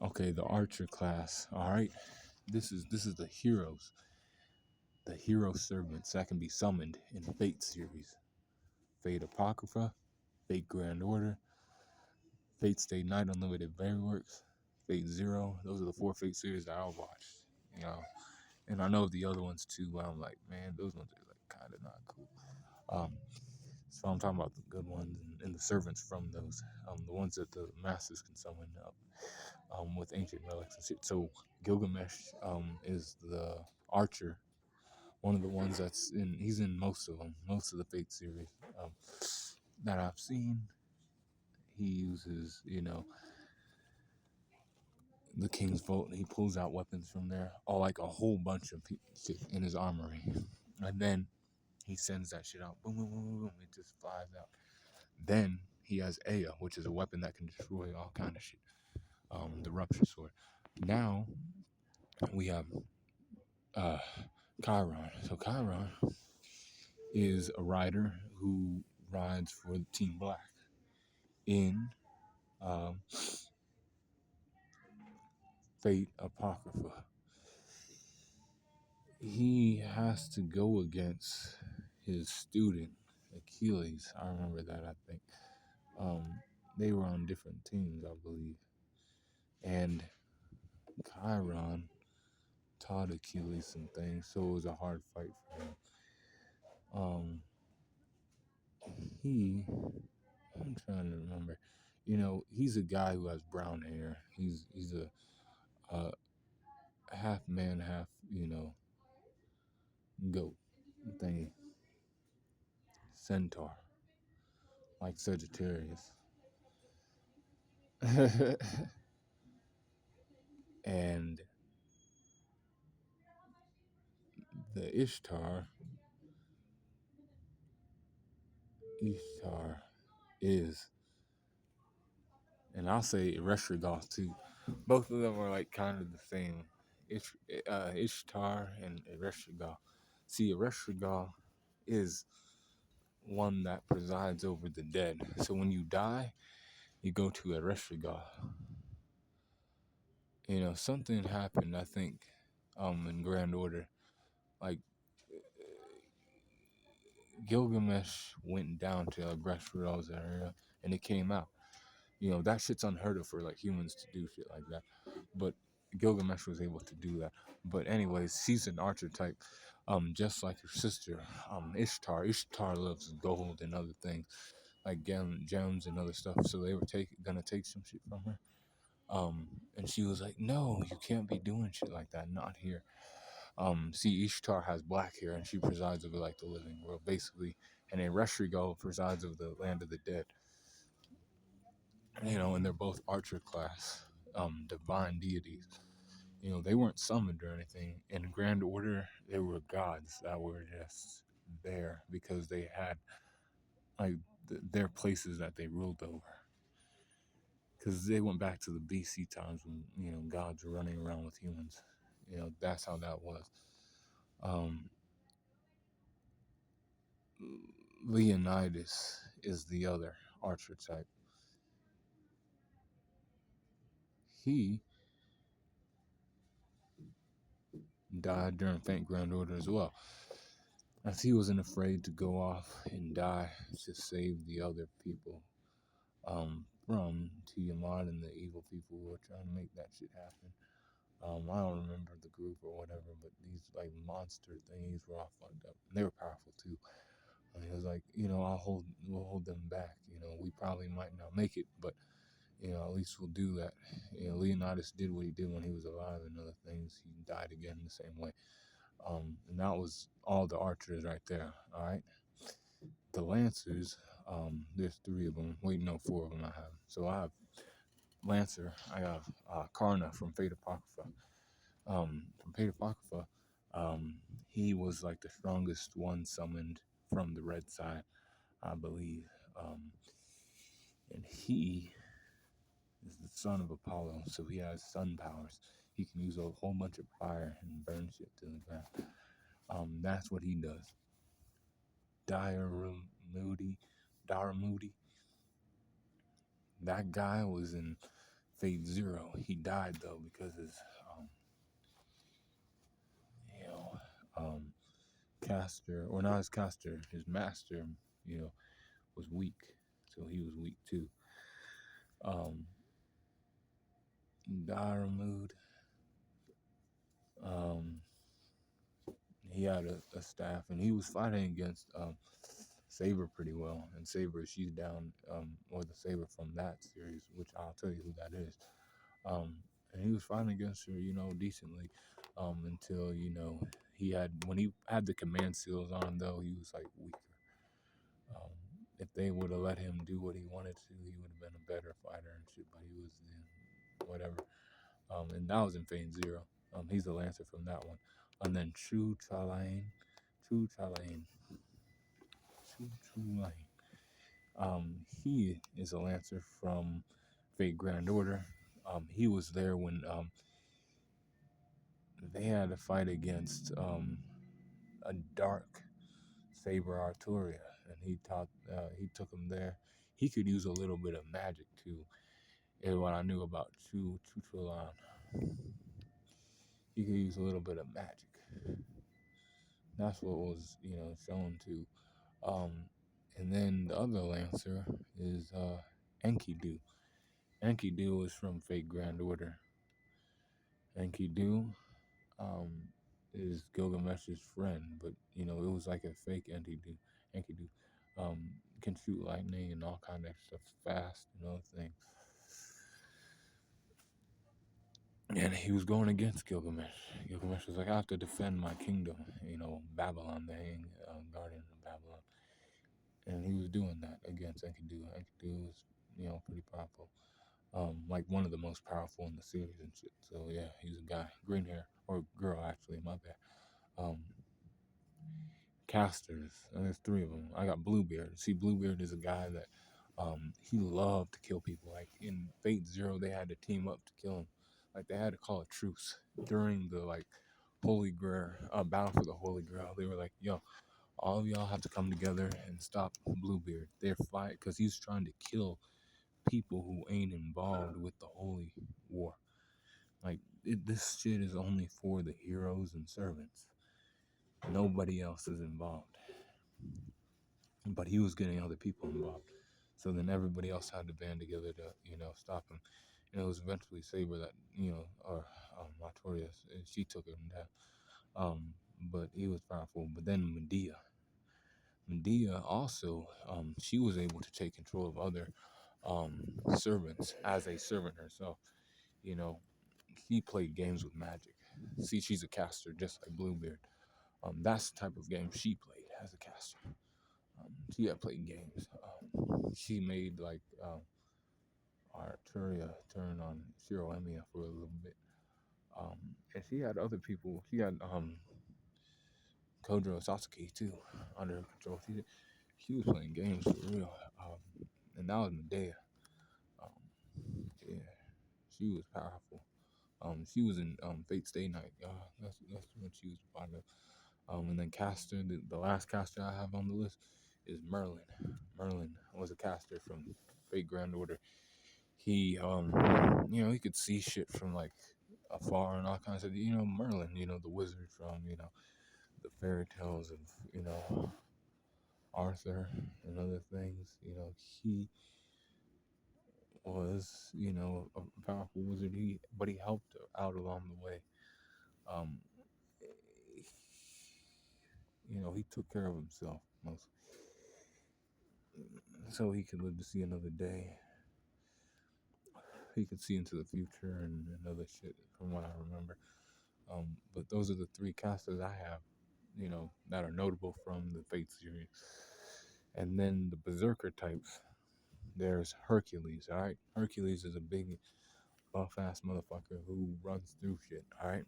Okay, the archer class. All right, this is the heroes, the hero servants that can be summoned in Fate series, Fate Apocrypha, Fate Grand Order, Fate Stay Night Unlimited Fireworks, Fate Zero. Those are the 4 Fate series that I'll watch. You know, and I know the other ones too. But I'm like, man, those ones are like kind of not cool. So I'm talking about the good ones and the servants from those, the ones that the masters can summon up, with ancient relics and shit. So Gilgamesh, is the archer, one of the ones that's in. He's in most of them, most of the Fate series, that I've seen. He uses, the King's Vault, and he pulls out weapons from there, or like a whole bunch of shit in his armory, and then he sends that shit out. Boom, boom, boom, boom, boom. It just flies out. Then he has Ea, which is a weapon that can destroy all kind of shit. The Rupture Sword. Now we have Chiron. So Chiron is a rider who rides for Team Black in um, Fate Apocrypha. He has to go against his student Achilles. I remember that. I think they were on different teams, I believe, and Chiron taught Achilles some things, so it was a hard fight for him. I'm trying to remember. He's a guy who has brown hair. He's a half man, half goat thingy, centaur, like Sagittarius, and the Ishtar is, and I'll say Ereshigal too. Both of them are like kind of the same. Ishtar and Ereshigal. See, Ereshigal is one that presides over the dead. So when you die, you go to Ereshigal. Something happened, I think, in Grand Order. Like, Gilgamesh went down to Ereshigal's area, and it came out. That shit's unheard of for, like, humans to do shit like that. But Gilgamesh was able to do that. But anyways, she's an archer type, just like her sister, Ishtar. Ishtar loves gold and other things, like gems and other stuff. So they were gonna take some shit from her. And she was like, "No, you can't be doing shit like that. Not here." See, Ishtar has black hair, and she presides over like the living world, basically. And Ereshigal presides over the land of the dead. And they're both archer class, divine deities. They weren't summoned or anything. In Grand Order, they were gods that were just there because they had like their places that they ruled over. Because they went back to the BC times when gods were running around with humans. That's how that was. Leonidas is the other archer type. He died during Faint Grand Order as well, as he wasn't afraid to go off and die to save the other people from Tiamat and the evil people who were trying to make that shit happen. I don't remember the group or whatever, but these like monster thingies were all fucked up. And they were powerful too. He was like, we'll hold them back. We probably might not make it, but at least we'll do that. Leonidas did what he did when he was alive and other things. He died again the same way. And that was all the archers right there. All right. The Lancers, there's 3 of them. Wait, no, 4 of them I have. So I have Lancer. I have Karna from Fate Apocrypha. From Fate Apocrypha, he was like the strongest one summoned from the red side, I believe. And he is the son of Apollo, so he has sun powers. He can use a whole bunch of fire and burn shit to the ground. That's what he does. Diarmuid. That guy was in Fate Zero. He died though because his you know caster, or not his caster, his master, was weak, so he was weak too. Diarmuid, he had a staff, and he was fighting against Saber pretty well. And Saber, she's down, or the Saber from that series, which I'll tell you who that is. And he was fighting against her, decently, until when he had the command seals on him, though, he was like weaker. If they would have let him do what he wanted to, he would have been a better fighter and shit. But he was whatever. And that was in Fate Zero. He's the Lancer from that one. And then Chulain. He is a Lancer from Fate Grand Order. He was there when they had to fight against a dark Saber Artoria, and he took him there. He could use a little bit of magic too. Is what I knew about Chulain. He could use a little bit of magic. That's what was shown to. And then the other Lancer is Enkidu. Enkidu is from Fate Grand Order. Enkidu is Gilgamesh's friend, but it was like a fake Enkidu. Enkidu can shoot lightning and all kind of stuff fast and other things. And he was going against Gilgamesh. Gilgamesh was like, I have to defend my kingdom, Babylon, the guardian of Babylon. And he was doing that against Enkidu. Enkidu was, pretty powerful. Like one of the most powerful in the series and shit. So yeah, he's a guy, green hair, or girl actually, my bad. Casters, and there's 3 of them. I got Bluebeard. See, Bluebeard is a guy that he loved to kill people. Like in Fate Zero, they had to team up to kill him. Like they had to call a truce during the Holy Grail battle for the Holy Grail. They were like, "Yo, all of y'all have to come together and stop Bluebeard. They're fight because he's trying to kill people who ain't involved with the Holy War. Like this shit is only for the heroes and servants. Nobody else is involved." But he was getting other people involved. So then everybody else had to band together to, stop him. And it was eventually Saber that, or Artoria, she took him down. But he was powerful. But then Medea also, she was able to take control of other servants as a servant herself. She played games with magic. See, she's a caster just like Bluebeard. That's the type of game she played as a caster. She had played games. She made Artoria turn on Chiron for a little bit. And she had other people. She had Kojirou Sasuke too under her control. She was playing games for real. And that was Medea. Yeah, she was powerful. She was in Fate Stay Night. That's when she was part of. And then caster, the last caster I have on the list is Merlin. Merlin was a caster from Fate Grand Order. He, he could see shit from afar and all kinds of, Merlin, the wizard from, the fairy tales of, Arthur and other things. He was, a powerful wizard. But he helped out along the way. He took care of himself mostly, so he could live to see another day. He could see into the future and other shit, from what I remember. But those are the 3 casters I have, that are notable from the Fate series. And then the Berserker types, there's Hercules, alright? Hercules is a big, buff-ass motherfucker who runs through shit, alright?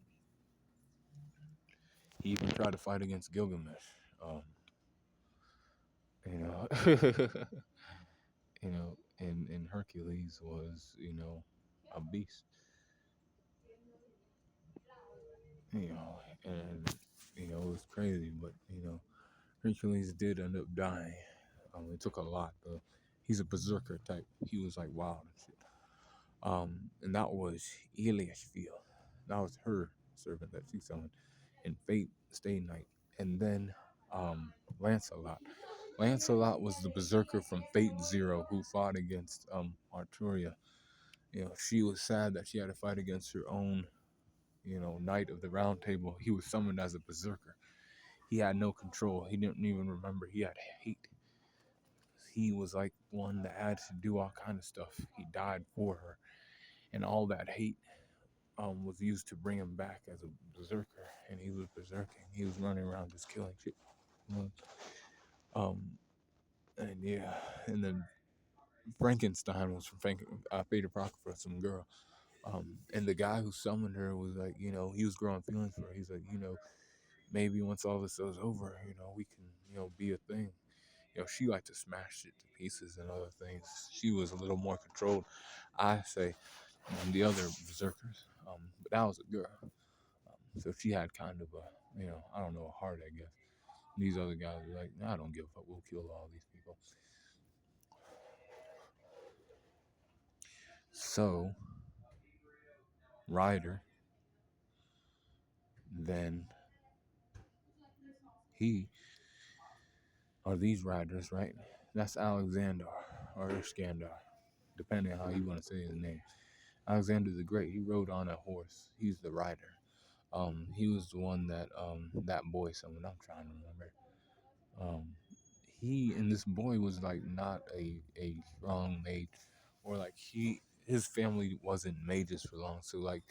He even tried to fight against Gilgamesh. And Hercules was, a beast. And, it was crazy, but, Hercules did end up dying. It took a lot, but he's a berserker type. He was wild and shit. And that was Ereshigal. That was her servant that she summoned. And Fate stayed night. And then Lancelot. Lancelot was the berserker from Fate Zero who fought against Artoria. She was sad that she had to fight against her own, knight of the round table. He was summoned as a berserker. He had no control. He didn't even remember. He had hate. He was like one that had to do all kind of stuff. He died for her, and all that hate was used to bring him back as a berserker. And he was berserking. He was running around just killing shit. Um, and yeah, and then Frankenstein was from Fate Apocrypha, some girl. And the guy who summoned her was like, he was growing feelings for her. He's like, maybe once all this is over, we can, be a thing. She liked to smash it to pieces and other things. She was a little more controlled, I say, than the other berserkers. But that was a girl. So she had kind of a, I don't know, a heart, I guess. These other guys were like, nah, I don't give a fuck. We'll kill all these people. So, Ryder, then he, are these riders, right? That's Alexander or Iskandar, depending on how you want to say his name. Alexander the Great, he rode on a horse. He's the rider. He was the one that that boy summoned. I'm trying to remember. He and this boy was like not a strong mage, or like his family wasn't mages for long, so like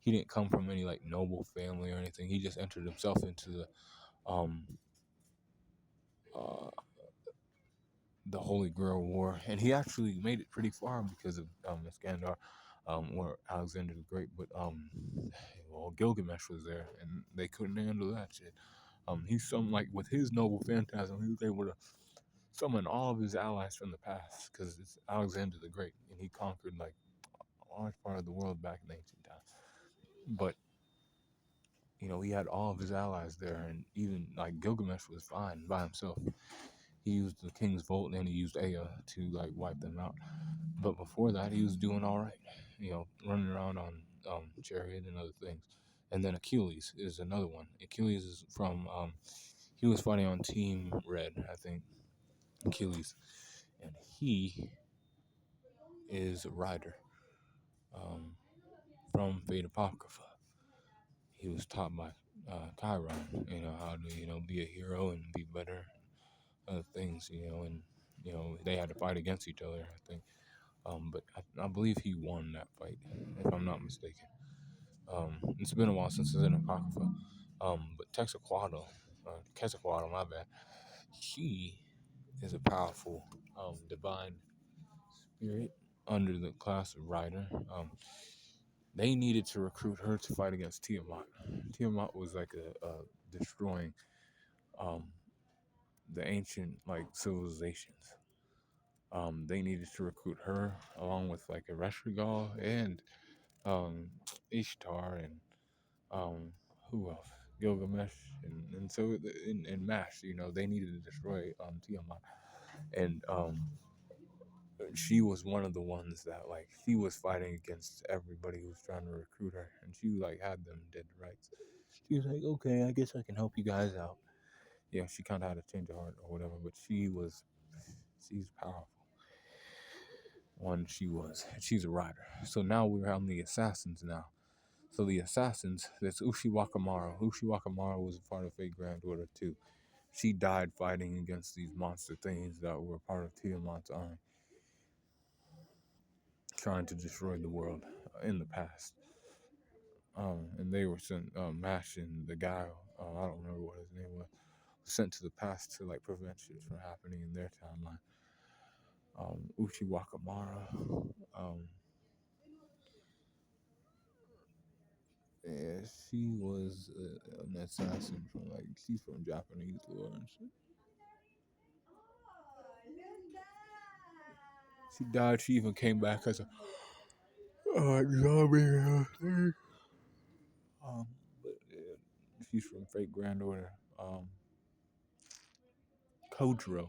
he didn't come from any like noble family or anything. He just entered himself into um uh the Holy Grail War, and he actually made it pretty far because of Iskandar, or Alexander the Great. But well, Gilgamesh was there, and they couldn't handle that shit. He summoned, like, with his noble phantasm, he was able to summon all of his allies from the past because it's Alexander the Great, and he conquered like a large part of the world back in ancient times. But he had all of his allies there, and even like Gilgamesh was fine by himself. He used the King's Vault and he used Ea to like wipe them out. But before that, he was doing all right. Running around on chariot and other things. And then Achilles is another one. Achilles is from he was fighting on Team Red, I think. Achilles, and he is a rider um, from Fate Apocrypha. He was taught by Chiron, how to be a hero and be better, other things, and they had to fight against each other, I think. But I believe he won that fight, if I'm not mistaken. It's been a while since it's in Apocrypha. But Quetzalcoatl, my bad. She is a powerful divine spirit under the class of rider. They needed to recruit her to fight against Tiamat. Tiamat was like a destroying um, the ancient like civilizations. They needed to recruit her along with like Ereshigal and Ishtar and who else? Gilgamesh and so in Mash, they needed to destroy Tiamat, and she was one of the ones that like she was fighting against everybody who was trying to recruit her, and she like had them dead to rights. She was like, okay, I guess I can help you guys out. Yeah, she kind of had a change of heart or whatever, but she's powerful. She's a rider. So now we're on the assassins now. So the assassins, that's Ushiwakamaru. Ushiwakamaru was a part of Fate Grand Order too. She died fighting against these monster things that were part of Tiamat's army, trying to destroy the world in the past. And they were sent, Mash and the guy, I don't remember what his name was sent to the past to like prevent shit from happening in their timeline. Ushiwakamaru, yeah, she was an assassin from like she's from Japanese lore and shit. She died. She even came back as a zombie. But she's from Fate Grand Order. Kojirou.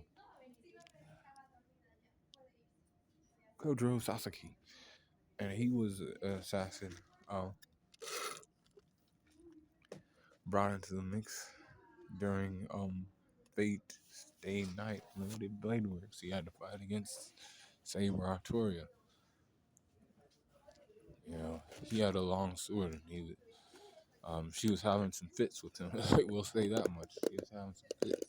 Kojirou Sasaki. and he was an assassin brought into the mix during Fate Stay Night Limited Blade Works. He had to fight against Saber Artoria. You know, he had a long sword, and she was having some fits with him. We'll say that much. She was having some fits.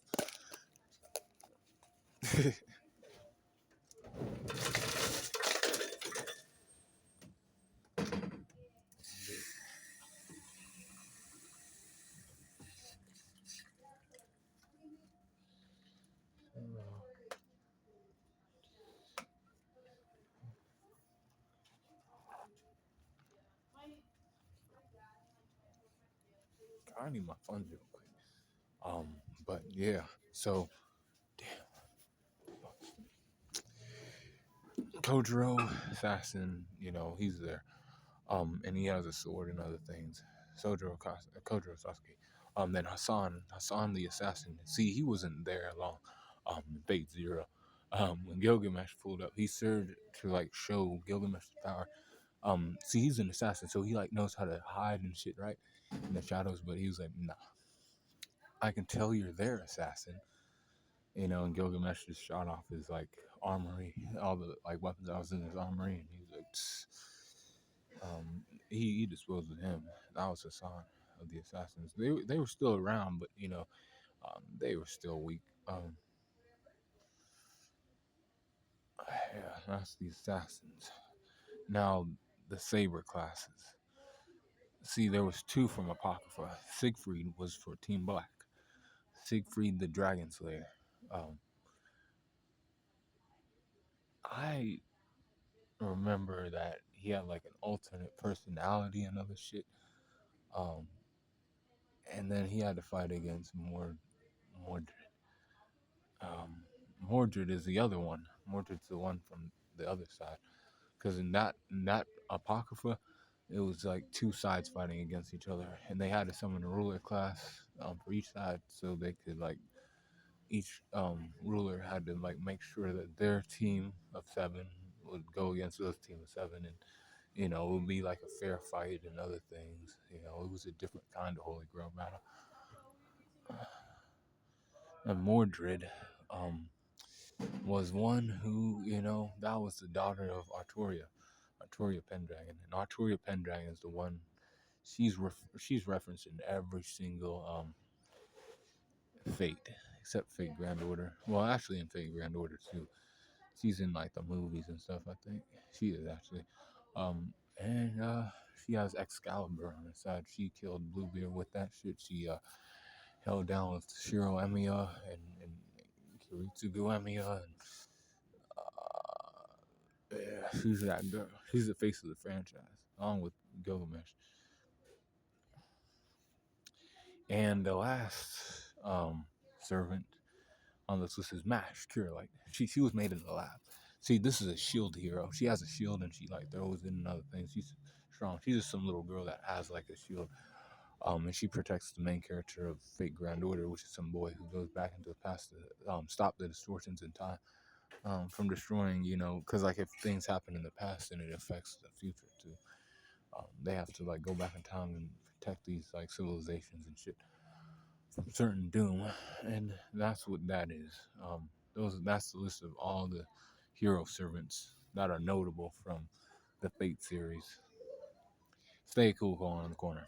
I need my funds real quick. But yeah, so Kojirou, assassin, you know, he's there. And he has a sword and other things. Kojiro Sasuke. Then Hassan the assassin. See, he wasn't there long. In Fate Zero. When Gilgamesh pulled up, he served to like show Gilgamesh's power. See, he's an assassin, so he like knows how to hide and shit, right, in the shadows. But he was like, nah, I can tell you're there, assassin. You know, and Gilgamesh just shot off his like armory, all the like weapons that was in his armory, and he was like, tss. He disposed of him. That was Hassan of the assassins. They were still around, but you know, they were still weak. Yeah, that's the assassins. Now the saber classes. See, there was two from Apocrypha. Siegfried was for Team Black. Siegfried the Dragon Slayer. Um, I remember that he had like an alternate personality and other shit. Um, and then he had to fight against Mordred. Mordred is the other one. Mordred's the one from the other side. Because in that apocrypha, it was like two sides fighting against each other, and they had to summon a ruler class for each side, so they could like each ruler had to like make sure that their team of seven would go against this team of seven, and you know it would be like a fair fight and other things. You know, it was a different kind of Holy Grail battle. And Mordred, was one who, you know, that was the daughter of Artoria Pendragon. And Artoria Pendragon is the one, she's referenced in every single Fate, except Fate Grand Order. Well, actually in Fate Grand Order too. She's in like the movies and stuff, I think. She is actually. And she has Excalibur on her side. She killed Bluebeard with that shit. She held down with Shiro Emiya and Kiritsugu Emiya and yeah, she's that girl. She's the face of the franchise, along with Gilgamesh. And the last servant on this list is Mash Curelite. She was made in the lab. See, this is a shield hero. She has a shield and she like throws in other things. She's strong. She's just some little girl that has like a shield. And she protects the main character of Fate Grand Order, which is some boy who goes back into the past to stop the distortions in time. From destroying, you know, because like if things happen in the past, then it affects the future too. They have to like go back in time and protect these like civilizations and shit from certain doom, and that's what that is. That's the list of all the hero servants that are notable from the Fate series. Stay cool, going in the corner.